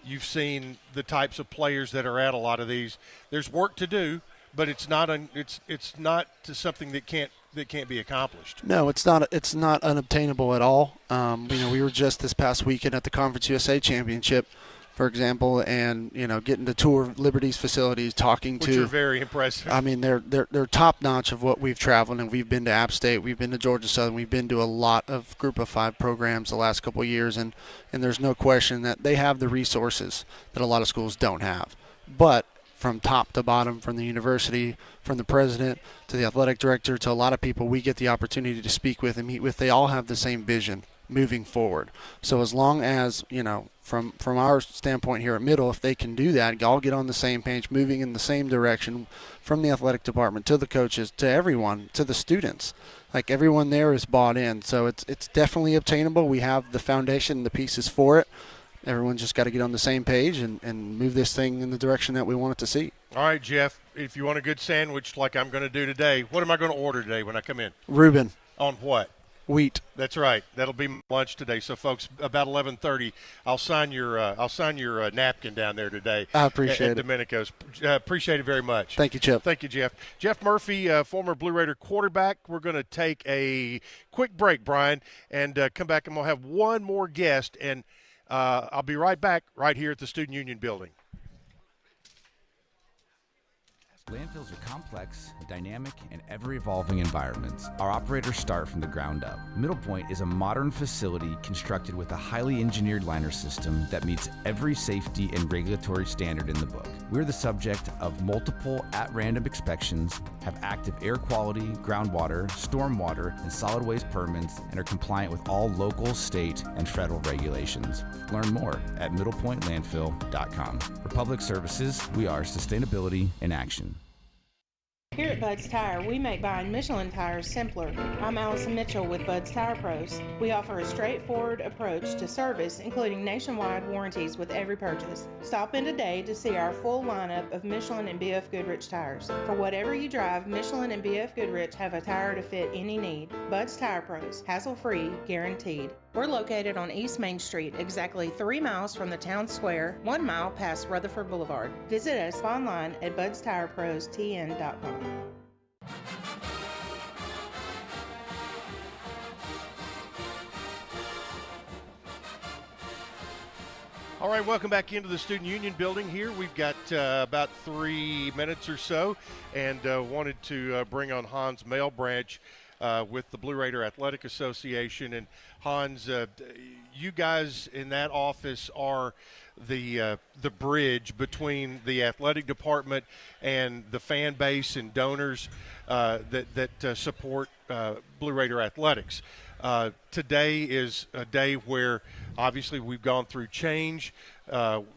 [SPEAKER 12] you've seen the types of players that are at a lot of these. There's work to do, but it's not something that can't be accomplished.
[SPEAKER 27] No, it's not unobtainable at all. We were just this past weekend at the Conference USA Championship, for example, and getting to tour Liberty's facilities, which
[SPEAKER 12] are very impressive.
[SPEAKER 27] I mean, they're top notch of what we've traveled, and we've been to App State, we've been to Georgia Southern, we've been to a lot of Group of 5 programs the last couple of years, and there's no question that they have the resources that a lot of schools don't have. But from top to bottom, from the university, from the president to the athletic director to a lot of people we get the opportunity to speak with and meet with, they all have the same vision moving forward. So as long as, from our standpoint here at Middle, if they can do that, all get on the same page, moving in the same direction, from the athletic department to the coaches to everyone, to the students, like everyone there is bought in. So it's definitely obtainable. We have the foundation, the pieces for it. Everyone's just got to get on the same page and move this thing in the direction that we want it to see.
[SPEAKER 12] All right, Jeff, if you want a good sandwich like I'm going to do today, what am I going to order today when I come in?
[SPEAKER 27] Reuben.
[SPEAKER 12] On what?
[SPEAKER 27] Wheat.
[SPEAKER 12] That's right. That'll be lunch today. So, folks, about 11:30, I'll sign your napkin down there today.
[SPEAKER 27] I appreciate
[SPEAKER 12] at Domenico's. Appreciate it very much.
[SPEAKER 27] Thank you, Chip.
[SPEAKER 12] Thank you, Jeff. Jeff Murphy, former Blue Raider quarterback. We're going to take a quick break, Brian, and come back, and we'll have one more guest, and I'll be right back right here at the Student Union building.
[SPEAKER 8] Landfills are complex, dynamic, and ever-evolving environments. Our operators start from the ground up. Middle Point is a modern facility constructed with a highly engineered liner system that meets every safety and regulatory standard in the book. We're the subject of multiple at-random inspections, have active air quality, groundwater, stormwater, and solid waste permits, and are compliant with all local, state, and federal regulations. Learn more at middlepointlandfill.com. For public services, we are sustainability in action.
[SPEAKER 10] Here at Bud's Tire, we make buying Michelin tires simpler. I'm Allison Mitchell with Bud's Tire Pros. We offer a straightforward approach to service, including nationwide warranties with every purchase. Stop in today to see our full lineup of Michelin and BF Goodrich tires. For whatever you drive, Michelin and BF Goodrich have a tire to fit any need. Bud's Tire Pros, hassle-free, guaranteed. We're located on East Main Street, exactly 3 miles from the town square, 1 mile past Rutherford Boulevard. Visit us online at budstirepros.tn.com.
[SPEAKER 12] All right, welcome back into the Student Union building here. We've got about 3 minutes or so, and wanted to bring on Hans Mailbranch with the Blue Raider Athletic Association. And Hans, you guys in that office are the bridge between the athletic department and the fan base and donors that support Blue Raider athletics. Today is a day where obviously we've gone through change.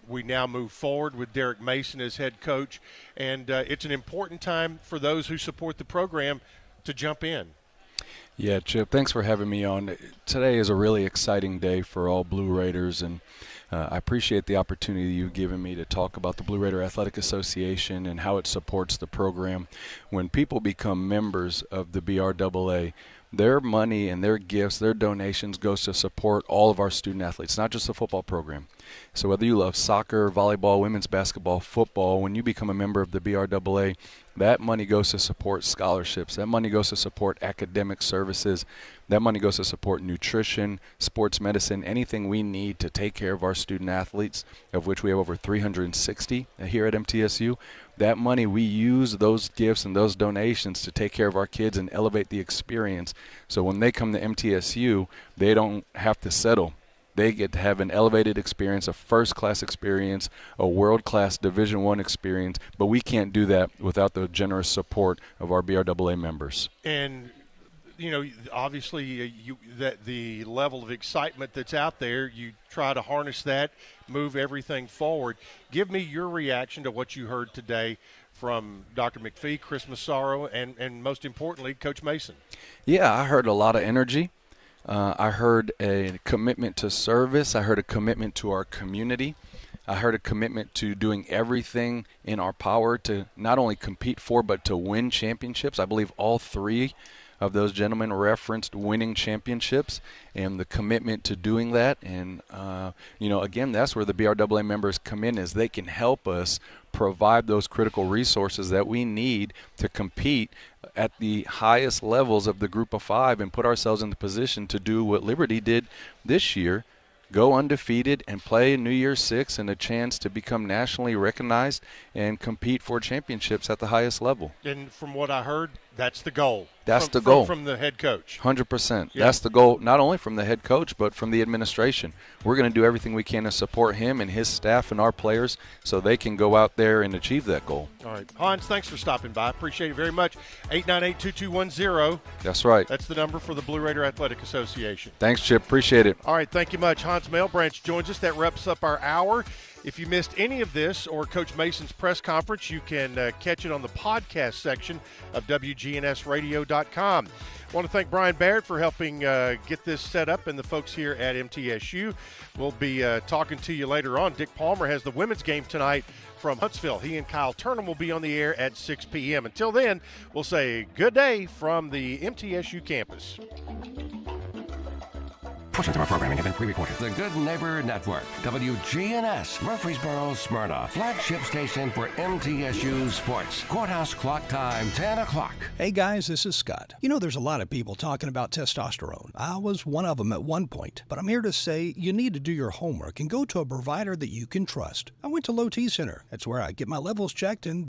[SPEAKER 12] We now move forward with Derek Mason as head coach, and it's an important time for those who support the program to jump in.
[SPEAKER 11] Yeah, Chip, thanks for having me on. Today is a really exciting day for all Blue Raiders, and I appreciate the opportunity you've given me to talk about the Blue Raider Athletic Association and how it supports the program. When people become members of the BRAA, their money and their gifts, their donations goes to support all of our student athletes, not just the football program. So whether you love soccer, volleyball, women's basketball, football, when you become a member of the BRAA, that money goes to support scholarships. That money goes to support academic services. That money goes to support nutrition, sports medicine, anything we need to take care of our student athletes, of which we have over 360 here at MTSU. That money, we use those gifts and those donations to take care of our kids and elevate the experience. So when they come to MTSU, they don't have to settle. They get to have an elevated experience, a first-class experience, a world-class Division I experience, but we can't do that without the generous support of our BRAA members.
[SPEAKER 12] And obviously, that the level of excitement that's out there, you try to harness that, move everything forward. Give me your reaction to what you heard today from Dr. McPhee, Chris Massaro, and most importantly, Coach Mason.
[SPEAKER 11] Yeah, I heard a lot of energy. I heard a commitment to service. I heard a commitment to our community. I heard a commitment to doing everything in our power to not only compete for but to win championships. I believe all three of those gentlemen referenced winning championships and the commitment to doing that. And, again, that's where the BRAA members come in, is they can help us provide those critical resources that we need to compete at the highest levels of the group of five and put ourselves in the position to do what Liberty did this year, go undefeated and play New Year's Six and a chance to become nationally recognized and compete for championships at the highest level.
[SPEAKER 12] And from what I heard, that's the goal.
[SPEAKER 11] That's the goal.
[SPEAKER 12] From the head coach.
[SPEAKER 11] 100%.
[SPEAKER 12] Yeah.
[SPEAKER 11] That's the goal, not only from the head coach, but from the administration. We're going to do everything we can to support him and his staff and our players so they can go out there and achieve that goal.
[SPEAKER 12] All right. Hans, thanks for stopping by. Appreciate it very much. 898-2210.
[SPEAKER 11] That's right.
[SPEAKER 12] That's the number for the Blue Raider Athletic Association.
[SPEAKER 11] Thanks, Chip. Appreciate it.
[SPEAKER 12] All right. Thank you much. Hans Mailbranch joins us. That wraps up our hour. If you missed any of this or Coach Mason's press conference, you can catch it on the podcast section of WGNSradio.com. I want to thank Brian Baird for helping get this set up and the folks here at MTSU. We'll be talking to you later on. Dick Palmer has the women's game tonight from Huntsville. He and Kyle Turnham will be on the air at 6 p.m. Until then, we'll say good day from the MTSU campus.
[SPEAKER 6] Portions of our programming have been pre-recorded. The Good Neighbor Network, WGNS, Murfreesboro, Smyrna, flagship station for MTSU Sports. Courthouse clock time, 10 o'clock.
[SPEAKER 9] Hey guys, this is Scott. There's a lot of people talking about testosterone. I was one of them at one point, but I'm here to say you need to do your homework and go to a provider that you can trust. I went to Low T Center. That's where I get my levels checked and